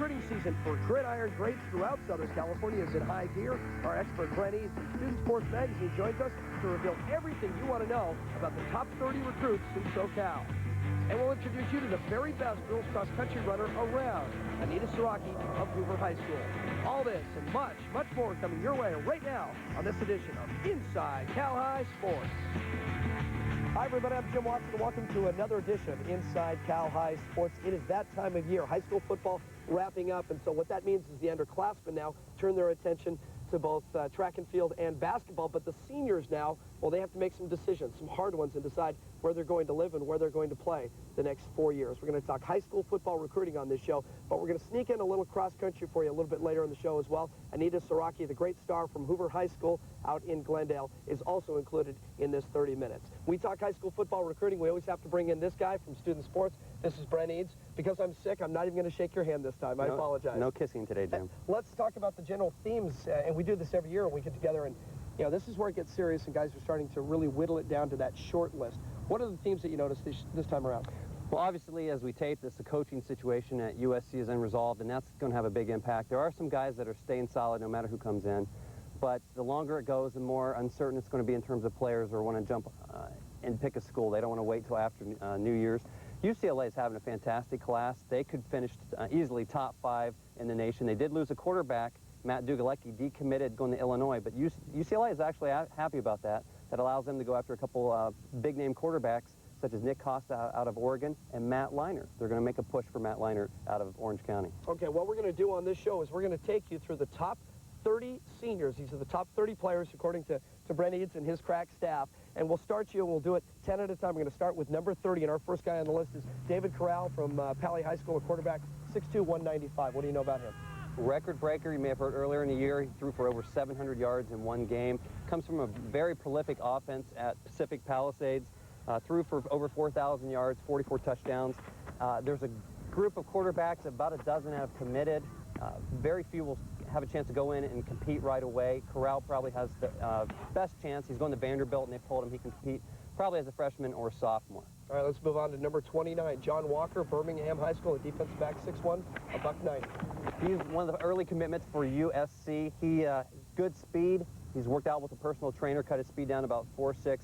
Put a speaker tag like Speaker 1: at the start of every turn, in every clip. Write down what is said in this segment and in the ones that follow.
Speaker 1: recruiting season for gridiron greats throughout Southern California is in high gear. Our expert Glenn Eads from Student Sports Magazine joins us to reveal everything you want to know about the top 30 recruits in SoCal. And we'll introduce you to the very best girls cross-country runner around, Anita Saraki of Hoover High School. All this and much, much more coming your way right now on this edition of Inside Cal High Sports. Hi, everybody. I'm Jim Watson. Welcome to another edition of Inside Cal High Sports. It is that time of year. High school football wrapping up, and so what that means is the underclassmen now turn their attention to both track and field and basketball, but the seniors now, well, they have to make some decisions, some hard ones, and decide where they're going to live and where they're going to play the next 4 years. We're going to talk high school football recruiting on this show, but we're going to sneak in a little cross-country for you a little bit later in the show as well. Anita Saraki, the great star from Hoover High School out in Glendale, is also included in this 30 minutes. When we talk high school football recruiting, we always have to bring in this guy from Student Sports. This is Brent Eads. Because I'm sick, I'm not even going to shake your hand this time. I apologize.
Speaker 2: No kissing today, Jim.
Speaker 1: Let's talk about the general themes, and we do this every year when we get together, and you know, this is where it gets serious, and guys are starting to really whittle it down to that short list. What are the themes that you noticed this time around?
Speaker 2: Well, obviously, as we tape this, the coaching situation at USC is unresolved, and that's going to have a big impact. There are some guys that are staying solid no matter who comes in, but the longer it goes, the more uncertain it's going to be in terms of players who want to jump and pick a school. They don't want to wait till after New Year's. UCLA is having a fantastic class. They could finish easily top 5 in the nation. They did lose a quarterback. Matt Dugalecki decommitted going to Illinois, but UCLA is actually happy about that. That allows them to go after a couple big-name quarterbacks, such as Nick Costa out of Oregon and Matt Leinart. They're going to make a push for Matt Leinart out of Orange County. Okay, what we're going to do on this show is we're going to take you through the top 30 seniors. These are the top 30 players, according to Brent Eads and his crack staff. And we'll start you, and we'll do it 10 at a time. We're going to start with number 30, and our first guy on the list is David Corral from Pali High School, a quarterback, 6'2", 195. What do you know about him? Record breaker. You may have heard earlier in the year, he threw for over 700 yards in one game. Comes from a very prolific offense at Pacific Palisades. Threw for over 4,000 yards, 44 touchdowns. There's a group of quarterbacks, about a dozen have committed. Very few will have a chance to go in and compete right away. Corral probably has the best chance. He's going to Vanderbilt, and they've told him he can compete probably as a freshman or a sophomore. All right, let's move on to number 29, John Walker, Birmingham High School, a defensive back, 6'1", a $190. He's one of the early commitments for USC. He good speed. He's worked out with a personal trainer, cut his speed down about 4.6.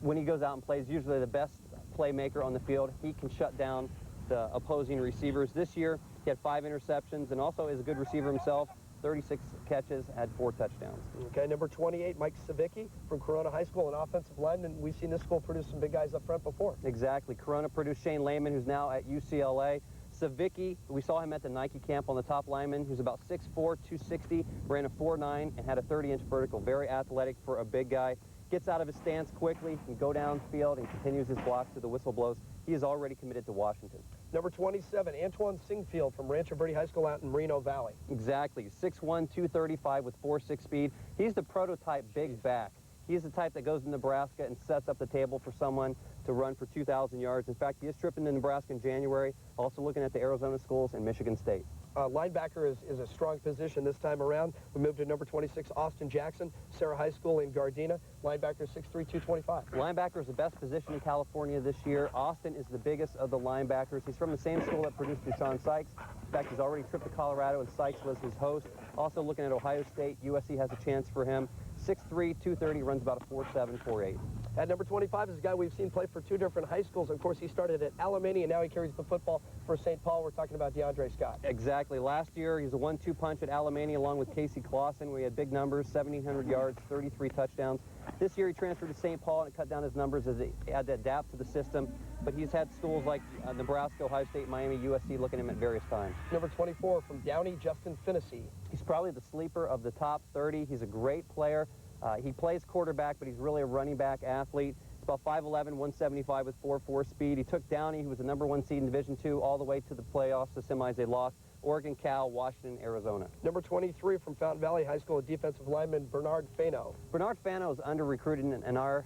Speaker 2: When he goes out and plays, usually the best playmaker on the field. He can shut down the opposing receivers. This year, he had 5 interceptions and also is a good receiver himself. 36 catches, had 4 touchdowns. Okay, number 28, Mike Savicki from Corona High School, an offensive lineman. We've seen this school produce some big guys up front before. Exactly. Corona produced Shane Lehman, who's now at UCLA. Savicki, we saw him at the Nike camp on the top lineman. He was about 6'4", 260, ran a 4.9, and had a 30-inch vertical. Very athletic for a big guy. Gets out of his stance quickly, can go downfield, and continues his blocks to the whistle blows. He is already committed to Washington. Number 27, Antoine Singfield from Rancho Verde High School out in Moreno Valley. Exactly. 6'1", 235 with 4.6 speed. He's the prototype big back. He's the type that goes to Nebraska and sets up the table for someone to run for 2,000 yards. In fact, he is tripping to Nebraska in January, also looking at the Arizona schools and Michigan State. Linebacker is a strong position this time around. We moved to number 26, Austin Jackson, Sarah High School in Gardena. Linebacker 6'3", 225. Linebacker is the best position in California this year. Austin is the biggest of the linebackers. He's from the same school that produced Deshaun Sykes. In fact, he's already tripped to Colorado, and Sykes was his host. Also looking at Ohio State, USC has a chance for him. 6'3", 230, runs about a 4.7, 4.8. At number 25 is a guy we've seen play for 2 different high schools. Of course, he started at Alemany, and now he carries the football for St. Paul. We're talking about DeAndre Scott. Exactly. Last year, he's a 1-2 punch at Alemany along with Casey Clausen. We had big numbers, 1,700 yards, 33 touchdowns. This year, he transferred to St. Paul and cut down his numbers as he had to adapt to the system. But he's had schools like Nebraska, Ohio State, Miami, USC looking at him at various times. Number 24 from Downey, Justin Finnessy. He's probably the sleeper of the top 30. He's a great player. He plays quarterback, but he's really a running back athlete. He's about 5'11", 175 with 4.4 speed. He took Downey, who was the #1 seed in Division II, all the way to the playoffs, the semis. They lost. Oregon, Cal, Washington, Arizona. Number 23 from Fountain Valley High School, a defensive lineman, Bernard Fano. Bernard Fano is under-recruited in our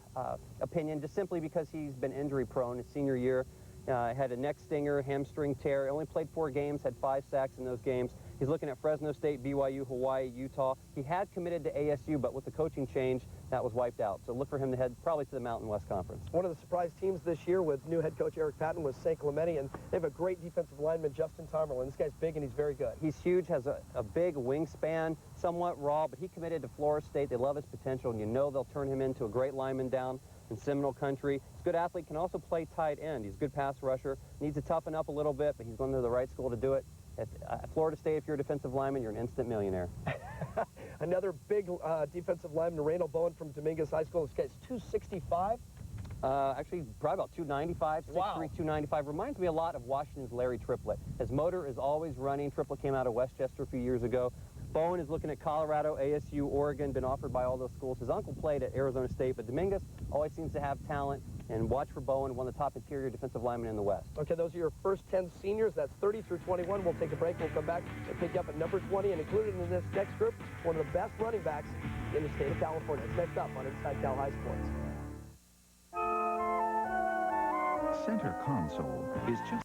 Speaker 2: opinion, just simply because he's been injury-prone his senior year. Had a neck stinger, hamstring tear. Only played 4 games, had 5 sacks in those games. He's looking at Fresno State, BYU, Hawaii, Utah. He had committed to ASU, but with the coaching change, that was wiped out. So look for him to head probably to the Mountain West Conference.
Speaker 1: One of the surprise teams this year with new head coach Eric Patton was St. Clemente, and they have a great defensive lineman, Justin Tomerlin. This guy's big and he's very good.
Speaker 2: He's huge, has a big wingspan, somewhat raw, but he committed to Florida State. They love his potential, and you know they'll turn him into a great lineman down in Seminole country. He's a good athlete, can also play tight end. He's a good pass rusher. Needs to toughen up a little bit, but he's going to the right school to do it. At Florida State, if you're a defensive lineman, you're an instant millionaire.
Speaker 1: Another big defensive lineman, Reynold Bowen from Dominguez High School. This guy's 265.
Speaker 2: Actually, probably about 295, 6'3",
Speaker 1: Wow.
Speaker 2: 295. Reminds me a lot of Washington's Larry Triplett. His motor is always running. Triplett came out of Westchester a few years ago. Bowen is looking at Colorado, ASU, Oregon, been offered by all those schools. His uncle played at Arizona State, but Dominguez always seems to have talent. And watch for Bowen, one of the top interior defensive linemen in the West.
Speaker 1: Okay, those are your first 10 seniors. That's 30 through 21. We'll take a break. We'll come back and pick you up at number 20. And included in this next group, one of the best running backs in the state of California. It's next up on Inside Cal High Sports.
Speaker 3: Center console is just...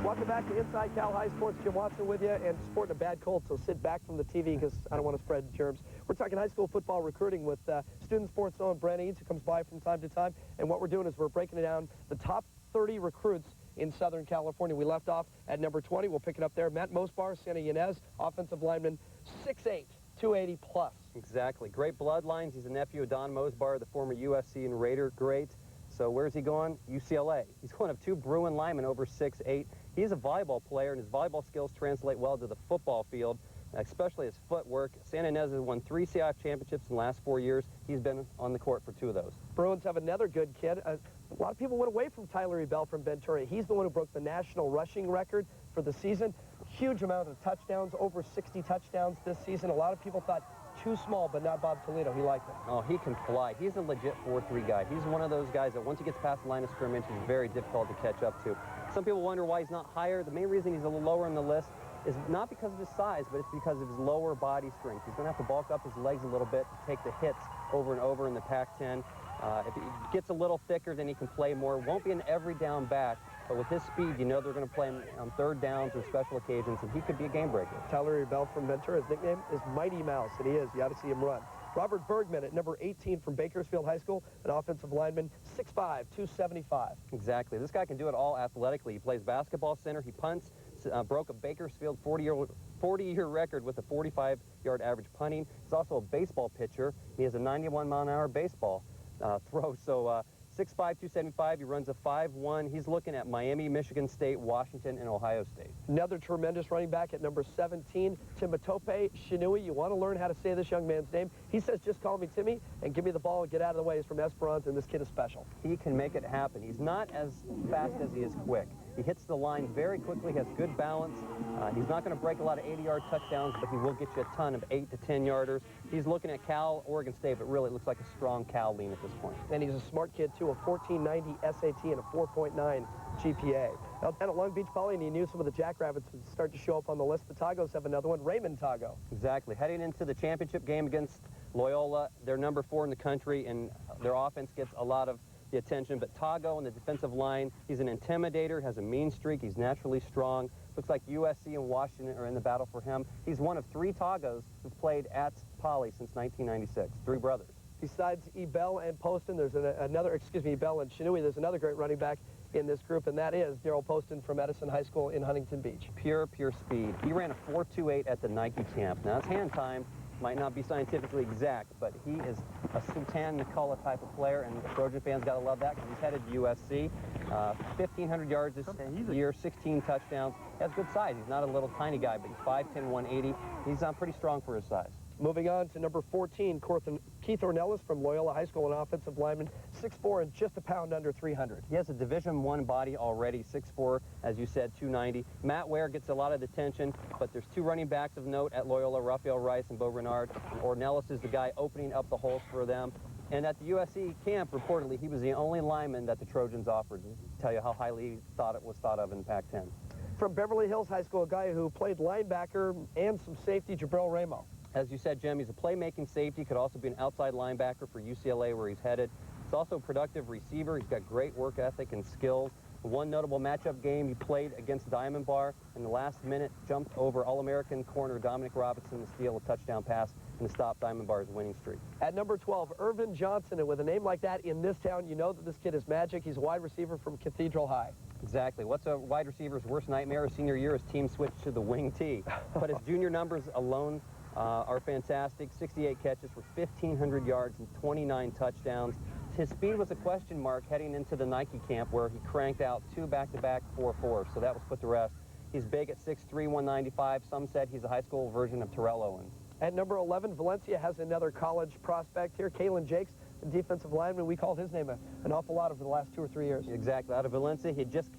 Speaker 1: Welcome back to Inside Cal High Sports. Jim Watson with you, and sporting a bad cold, so sit back from the TV because I don't want to spread germs. We're talking high school football recruiting with student sports zone Brent Eads, who comes by from time to time. And what we're doing is we're breaking it down, the top 30 recruits in Southern California. We left off at number 20. We'll pick it up there. Matt Mosbar, Santa Ynez, offensive lineman, 6'8", 280 plus.
Speaker 2: Exactly. Great bloodlines. He's a nephew of Don Mosbar, the former USC and Raider great. So where's he going? UCLA. He's one of 2 Bruin linemen over 6'8". He's a volleyball player, and his volleyball skills translate well to the football field, especially his footwork. Santa Ynez has won 3 CIF championships in the last 4 years. He's been on the court for 2 of those.
Speaker 1: Bruins have another good kid. A lot of people went away from Tyler Ebell from Ventura. He's the one who broke the national rushing record for the season. Huge amount of touchdowns, over 60 touchdowns this season. A lot of people thought too small, but not Bob Toledo. He liked it.
Speaker 2: Oh, he can fly. He's a legit 4'3" guy. He's one of those guys that once he gets past the line of scrimmage, he's very difficult to catch up to. Some people wonder why he's not higher. The main reason he's a little lower on the list is not because of his size, but it's because of his lower body strength. He's going to have to bulk up his legs a little bit to take the hits over and over in the Pac-10. If he gets a little thicker, then he can play more. Won't be an every down back, but with his speed, you know they're going to play him on 3rd downs or special occasions, and he could be a game breaker.
Speaker 1: Tyler Ebell from Ventura, his nickname is Mighty Mouse, and he is. You ought to see him run. Robert Bergman at number 18 from Bakersfield High School, an offensive lineman, 6'5", 275.
Speaker 2: Exactly. This guy can do it all athletically. He plays basketball center. He punts, broke a Bakersfield 40-year record with a 45-yard average punting. He's also a baseball pitcher. He has a 91-mile-an-hour baseball throw. So 6'5", 275. He runs a 5'1". He's looking at Miami, Michigan State, Washington, and Ohio State.
Speaker 1: Another tremendous running back at number 17, Timatope Shinui. You want to learn how to say this young man's name? He says, just call me Timmy and give me the ball and get out of the way. He's from Esperanza, and this kid is special.
Speaker 2: He can make it happen. He's not as fast as he is quick. He hits the line very quickly, has good balance. He's not going to break a lot of 80-yard touchdowns, but he will get you a ton of 8 to 10-yarders. He's looking at Cal, Oregon State, but really it looks like a strong Cal lean at this point.
Speaker 1: And he's a smart kid, too, a 1490 SAT and a 4.9 GPA. Now, down at Long Beach Poly, and you knew some of the Jackrabbits would start to show up on the list. The Tagos have another one, Raymond Tago.
Speaker 2: Exactly. Heading into the championship game against Loyola, they're number 4 in the country, and their offense gets a lot of the attention. But Tago on the defensive line, he's an intimidator, has a mean streak, he's naturally strong. Looks like USC and Washington are in the battle for him. He's one of 3 Tagos who've played at Poly since 1996, 3 brothers.
Speaker 1: Besides Ebell and Poston, there's Ebell and Shinui, there's another great running back in this group, and that is Daryl Poston from Edison High School in Huntington Beach.
Speaker 2: Pure speed. He ran a 4.28 at the Nike camp. Now, his hand time might not be scientifically exact, but he is a Sultan Nicola type of player, and Trojan fans got to love that because he's headed to USC. 1,500 yards this year, 16 touchdowns. He has good size. He's not a little tiny guy, but he's 5'10", 180. He's pretty strong for his size.
Speaker 1: Moving on to number 14, Keith Ornelas from Loyola High School, an offensive lineman, 6'4" and just a pound under 300.
Speaker 2: He has a Division I body already, 6'4", as you said, 290. Matt Ware gets a lot of attention, but there's 2 running backs of note at Loyola, Raphael Rice and Beau Renard. And Ornelas is the guy opening up the holes for them. And at the USC camp, reportedly, he was the only lineman that the Trojans offered. To tell you how highly he was thought of in Pac-10.
Speaker 1: From Beverly Hills High School, a guy who played linebacker and some safety, Jabril Ramo.
Speaker 2: As you said, Jim, he's a playmaking safety, could also be an outside linebacker for UCLA where he's headed. He's also a productive receiver. He's got great work ethic and skills. One notable matchup game, he played against Diamond Bar. In the last minute, jumped over All-American corner Dominic Robinson to steal a touchdown pass and to stop Diamond Bar's winning streak.
Speaker 1: At number 12, Irvin Johnson, and with a name like that in this town, you know that this kid is magic. He's a wide receiver from Cathedral High.
Speaker 2: Exactly. What's a wide receiver's worst nightmare? His senior year, his team switched to the wing tee. But his junior numbers alone are fantastic. 68 catches for 1,500 yards and 29 touchdowns. His speed was a question mark heading into the Nike camp, where he cranked out 2 back-to-back 4.4s, so that was put to rest. He's big at 6'3", 195. Some said he's a high school version of Terrell Owens.
Speaker 1: At number 11, Valencia has another college prospect here, Kalen Jakes, the defensive lineman. We called his name an awful lot over the last 2 or 3 years.
Speaker 2: Exactly. Out of Valencia, he just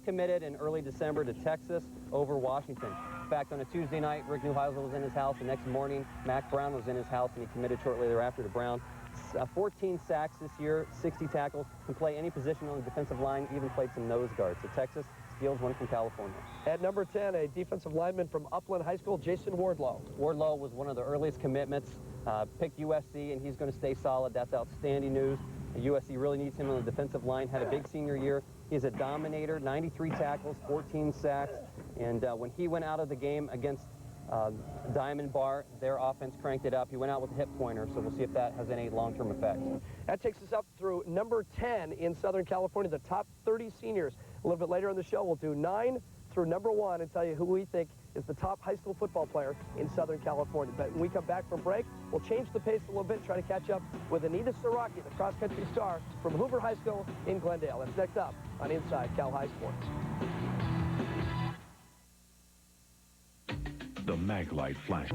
Speaker 2: committed in early December to Texas over Washington. In fact, on a Tuesday night, Rick Neuheisel was in his house. The next morning, Mac Brown was in his house, and he committed shortly thereafter to Brown. 14 sacks this year, 60 tackles, can play any position on the defensive line, even played some nose guards. So Texas steals one from California.
Speaker 1: At number 10, a defensive lineman from Upland High School, Jason Wardlow.
Speaker 2: Wardlow was one of the earliest commitments, picked USC, and he's going to stay solid. That's outstanding news. USC really needs him on the defensive line, had a big senior year. He's a dominator, 93 tackles, 14 sacks, and when he went out of the game against Diamond Bar, their offense cranked it up. He went out with a hip pointer, so we'll see if that has any long-term effect.
Speaker 1: That takes us up through number 10 in Southern California, the top 30 seniors. A little bit later in the show, we'll do 9 through number 1 and tell you who we think is the top high school football player in Southern California. But when we come back from break, we'll change the pace a little bit, try to catch up with Anita Saraki, the cross-country star from Hoover High School in Glendale. That's next up on Inside Cal High Sports.
Speaker 3: The Maglite Flash.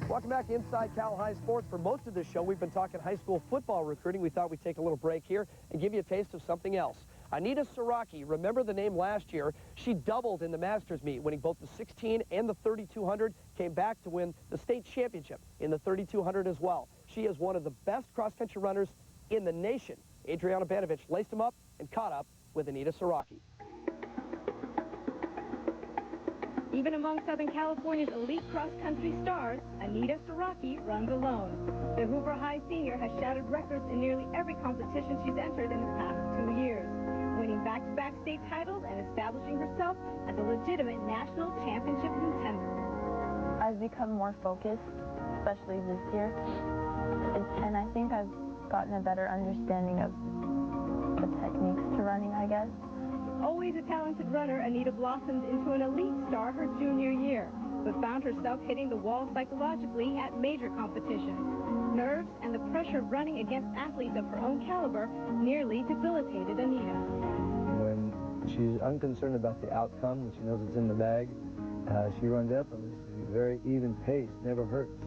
Speaker 1: Welcome back to Inside Cal High Sports. For most of this show, we've been talking high school football recruiting. We thought we'd take a little break here and give you a taste of something else. Anita Saraki, remember the name last year. She doubled in the Masters meet, winning both the 16 and the 3200, came back to win the state championship in the 3200 as well. She is one of the best cross-country runners in the nation. Adriana Banovich laced him up and caught up with Anita Saraki.
Speaker 4: Even among Southern California's elite cross-country stars, Anita Saraki runs alone. The Hoover High senior has shattered records in nearly every competition she's entered in the past 2 years, winning back-to-back state titles and establishing herself as a legitimate national championship contender.
Speaker 5: I've become more focused, especially this year, and I think I've gotten a better understanding of the techniques to running, I guess.
Speaker 4: Always a talented runner, Anita blossomed into an elite star her junior year, but found herself hitting the wall psychologically at major competitions. Nerves and the pressure of running against athletes of her own caliber nearly debilitated Anita.
Speaker 6: When she's unconcerned about the outcome, when she knows it's in the bag, she runs effortlessly. She's very even pace, never hurts.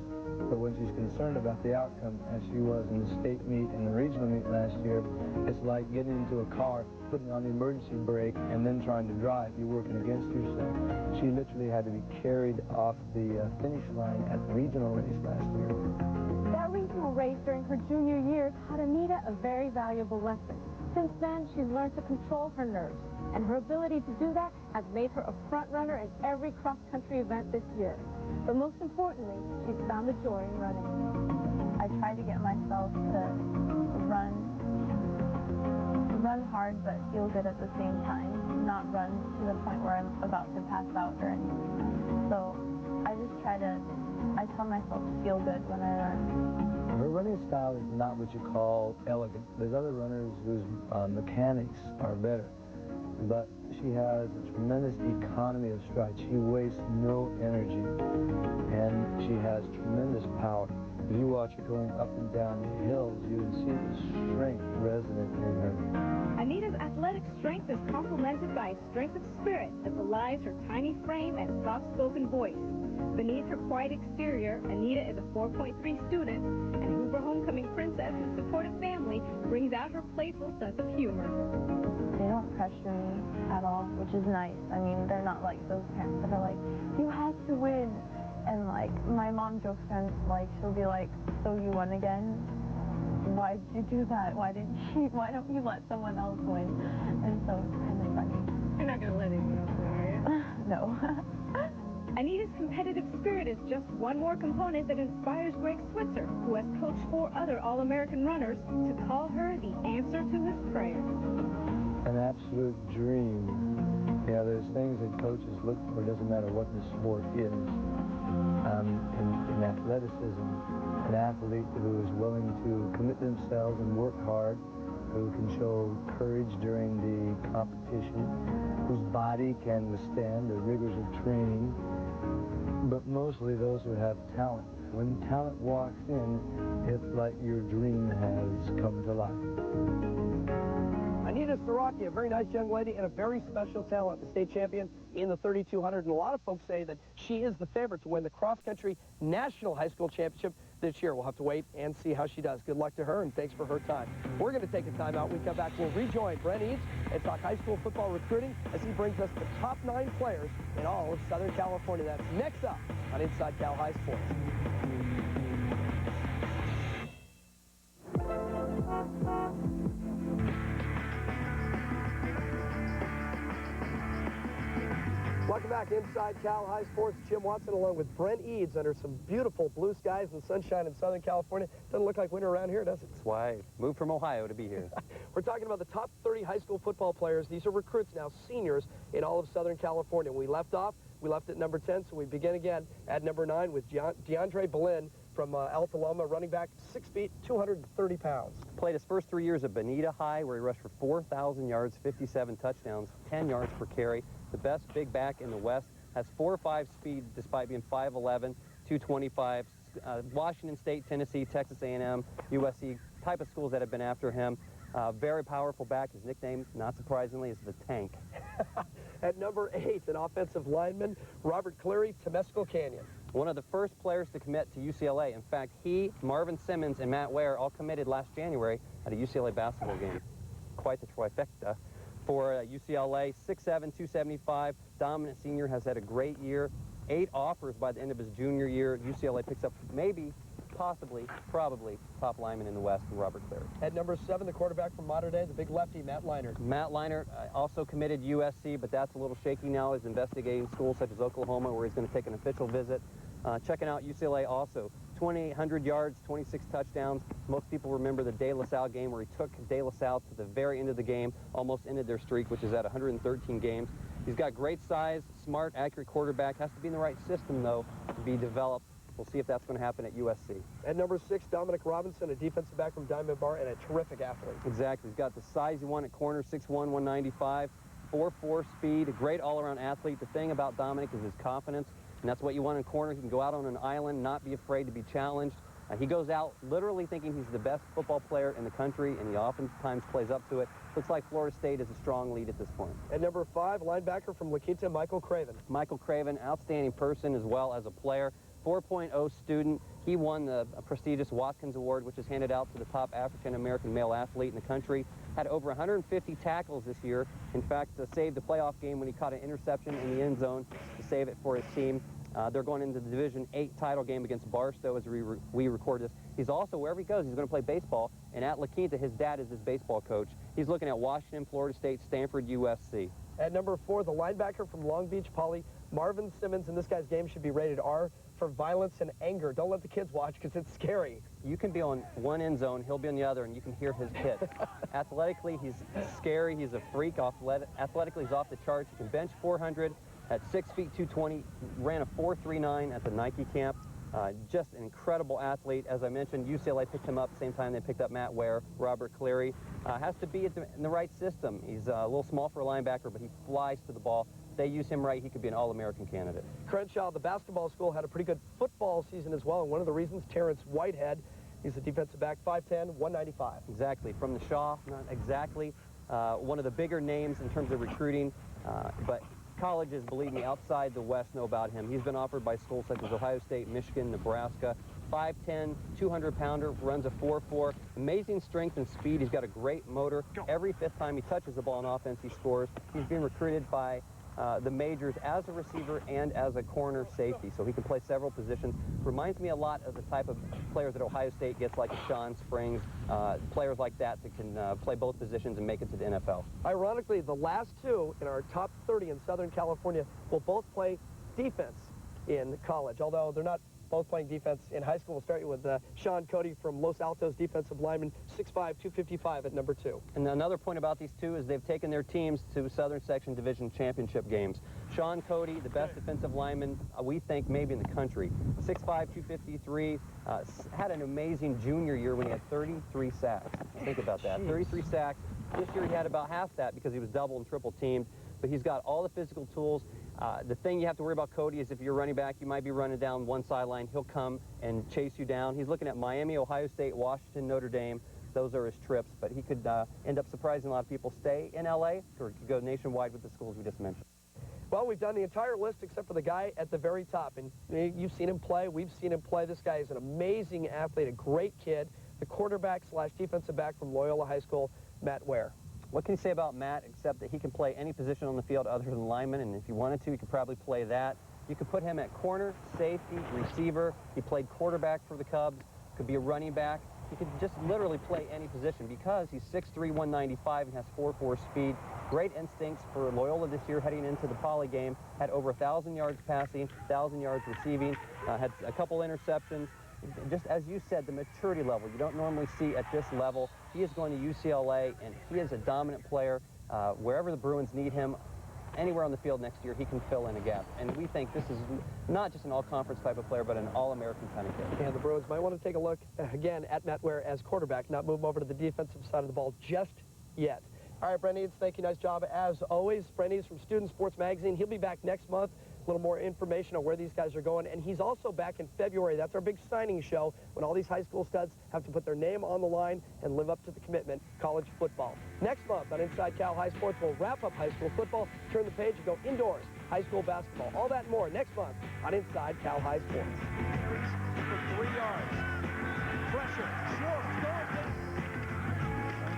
Speaker 6: But when she's concerned about the outcome, as she was in the state meet and the regional meet last year, it's like getting into a car, putting on the emergency brake, and then trying to drive. You're working against yourself. She literally had to be carried off the finish line at the regional race last year.
Speaker 4: That regional race during her junior year taught Anita a very valuable lesson. Since then, she's learned to control her nerves, and her ability to do that has made her a front runner in every cross-country event this year. But most importantly, she's found the joy in running.
Speaker 5: I try to get myself to run hard but feel good at the same time, not run to the point where I'm about to pass out or anything. So I tell myself to feel good when I run.
Speaker 6: Her running style is not what you call elegant. There's other runners whose mechanics are better, but she has a tremendous economy of stride. She wastes no energy, and she has tremendous power. If you watch her going up and down the hills, you can see the strength resident in her.
Speaker 4: Anita's athletic strength is complemented by a strength of spirit that belies her tiny frame and soft-spoken voice. Beneath her quiet exterior, Anita is a 4.3 student, and Hoover homecoming princess and supportive family brings out her playful sense of humor.
Speaker 5: They don't pressure me at all, which is nice. I mean, they're not like those parents that are like, you have to win. And like, my mom jokes around, like, she'll be like, so you won again? Why did you do that? Why don't you let someone else win? And so it's kind of funny.
Speaker 4: You're not going to let anyone else win, are you?
Speaker 5: No.
Speaker 4: Anita's competitive spirit is just one more component that inspires Greg Switzer, who has coached 4 other All-American runners, to call her the answer to his prayer.
Speaker 6: An absolute dream. You know, there's things that coaches look for. It doesn't matter what the sport is. In athleticism, an athlete who is willing to commit themselves and work hard, who can show courage during the competition, whose body can withstand the rigors of training, but mostly those who have talent. When talent walks in, it's like your dream has come to life.
Speaker 1: Anita Saraki, a very nice young lady and a very special talent, the state champion in the 3,200. And a lot of folks say that she is the favorite to win the cross-country national high school championship this year. We'll have to wait and see how she does. Good luck to her, and thanks for her time. We're going to take a timeout. When we come back, we'll rejoin Brent Eads and talk high school football recruiting as he brings us the top 9 players in all of Southern California. That's next up on Inside Cal High Sports. Welcome back to Inside Cal High Sports. Jim Watson along with Brent Eads under some beautiful blue skies and sunshine in Southern California. Doesn't look like winter around here, does it?
Speaker 2: That's why I moved from Ohio to be here.
Speaker 1: We're talking about the top 30 high school football players. These are recruits now, seniors in all of Southern California. We left off. We left at number 10, so we begin again at number 9 with DeAndre Boleyn from Alta Loma, running back, 6 feet, 230 pounds.
Speaker 2: Played his first 3 years at Bonita High, where he rushed for 4,000 yards, 57 touchdowns, 10 yards per carry. The best big back in the West. Has 4.5 speed despite being 5'11", 225. Washington State, Tennessee, Texas A&M, USC, type of schools that have been after him. Very powerful back. His nickname, not surprisingly, is the Tank.
Speaker 1: At number 8, an offensive lineman, Robert Cleary, Temescal Canyon.
Speaker 2: One of the first players to commit to UCLA. In fact, he, Marvin Simmons, and Matt Ware all committed last January at a UCLA basketball game. Quite the trifecta. For UCLA, 6'7", 275, dominant senior, has had a great year. 8 offers by the end of his junior year. UCLA picks up maybe, possibly, probably top lineman in the West, and Robert Cleary.
Speaker 1: At number 7, the quarterback from Mater Dei, the big lefty, Matt Leinart.
Speaker 2: Matt Leinart also committed USC, but that's a little shaky now. He's investigating schools such as Oklahoma, where he's going to take an official visit. Checking out UCLA also. 2,800 yards, 26 touchdowns. Most people remember the De La Salle game where he took De La Salle to the very end of the game, almost ended their streak, which is at 113 games. He's got great size, smart, accurate quarterback. Has to be in the right system, though, to be developed. We'll see if that's going to happen at USC. At
Speaker 1: number 6, Dominic Robinson, a defensive back from Diamond Bar and a terrific athlete.
Speaker 2: Exactly. He's got the size you want at corner, 6'1", 195, 4.4 speed, a great all-around athlete. The thing about Dominic is his confidence. And that's what you want in corner. He can go out on an island, not be afraid to be challenged. He goes out literally thinking he's the best football player in the country, and he oftentimes plays up to it. Looks like Florida State is a strong lead at this point.
Speaker 1: At number 5, linebacker from La Quinta, Michael Craven.
Speaker 2: Michael Craven, outstanding person as well as a player. 4.0 student. He won the prestigious Watkins Award, which is handed out to the top African-American male athlete in the country. Had over 150 tackles this year. In fact, saved the playoff game when he caught an interception in the end zone to save it for his team. They're going into the Division 8 title game against Barstow as we record this. He's also, wherever he goes, he's going to play baseball. And at La Quinta, his dad is his baseball coach. He's looking at Washington, Florida State, Stanford, USC.
Speaker 1: At number 4, the linebacker from Long Beach Poly, Marvin Simmons. And this guy's game should be rated R for violence and anger. Don't let the kids watch because it's scary.
Speaker 2: You can be on one end zone, he'll be on the other, and you can hear his hit. Athletically, he's scary. He's a freak. Athletically, he's off the charts. He can bench 400 at 6 feet 220. Ran a 4.39 at the Nike camp. Just an incredible athlete. As I mentioned, UCLA picked him up at the same time they picked up Matt Ware. Robert Cleary has to be in the right system. He's a little small for a linebacker, but he flies to the ball. If they use him right, he could be an All-American candidate.
Speaker 1: Crenshaw, the basketball school, had a pretty good football season as well, and one of the reasons, Terrence Whitehead, he's a defensive back, 5'10", 195.
Speaker 2: Exactly. From the Shaw, not exactly one of the bigger names in terms of recruiting, but colleges, believe me, outside the West know about him. He's been offered by schools such as Ohio State, Michigan, Nebraska. 5'10", 200-pounder, runs a 4.4. Amazing strength and speed. He's got a great motor. Every 5th time he touches the ball on offense, he scores. He's been recruited by the majors as a receiver and as a corner safety, so he can play several positions. Reminds me a lot of the type of players that Ohio State gets, like a Sean Springs, players like that can play both positions and make it to the NFL.
Speaker 1: Ironically, the last 2 in our top 30 in Southern California will both play defense. in college, although they're not both playing defense in high school. We'll start you with Sean Cody from Los Altos, defensive lineman, 6'5", 255 at number 2. And
Speaker 2: another point about these two is they've taken their teams to Southern Section Division Championship games. Sean Cody, the best defensive lineman, we think, maybe in the country. 6'5", 253, had an amazing junior year when he had 33 sacks. Think about that, 33 sacks. This year he had about half that because he was double and triple teamed, but he's got all the physical tools. The thing you have to worry about Cody is if you're running back, you might be running down one sideline. He'll come and chase you down. He's looking at Miami, Ohio State, Washington, Notre Dame. Those are his trips, but he could end up surprising a lot of people. Stay in L.A. or could go nationwide with the schools we just mentioned.
Speaker 1: Well, we've done the entire list except for the guy at the very top, and you've seen him play. We've seen him play. This guy is an amazing athlete, a great kid, the quarterback/defensive back from Loyola High School, Matt Ware.
Speaker 2: What can you say about Matt except that he can play any position on the field other than lineman, and if you wanted to, he could probably play that. You could put him at corner, safety, receiver. He played quarterback for the Cubs, could be a running back. He could just literally play any position because he's 6'3", 195 and has 4.4 speed. Great instincts for Loyola this year heading into the Poly game. Had over 1,000 yards passing, 1,000 yards receiving, had a couple interceptions. Just as you said, the maturity level you don't normally see at this level. He is going to UCLA, and he is a dominant player. Wherever the Bruins need him, anywhere on the field next year, he can fill in a gap. And we think this is not just an all-conference type of player, but an all-American kind of kid.
Speaker 1: And the Bruins might want to take a look, again, at Matt Ware as quarterback, not move him over to the defensive side of the ball just yet. All right, Brent Eads, thank you. Nice job as always. Brent Eads from Student Sports Magazine. He'll be back next month. A little more information on where these guys are going. And he's also back in February. That's our big signing show when all these high school studs have to put their name on the line and live up to the commitment, college football. Next month on Inside Cal High Sports, we'll wrap up high school football, turn the page, and go indoors, high school basketball. All that and more next month on Inside Cal High Sports.
Speaker 7: For 3 yards. Pressure. Schwartz going.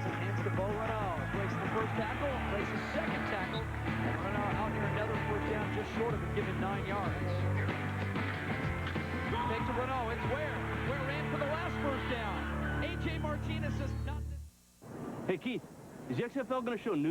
Speaker 7: Hands to Bo Renaud. Breaks the first tackle. Breaks the second tackle. And Renaud out here another first down just short of it, giving 9 yards. Take to Renaud. It's Ware. Ware ran for the last first down. A.J. Martinez says not this.
Speaker 8: Hey, Keith, is the XFL going to show news?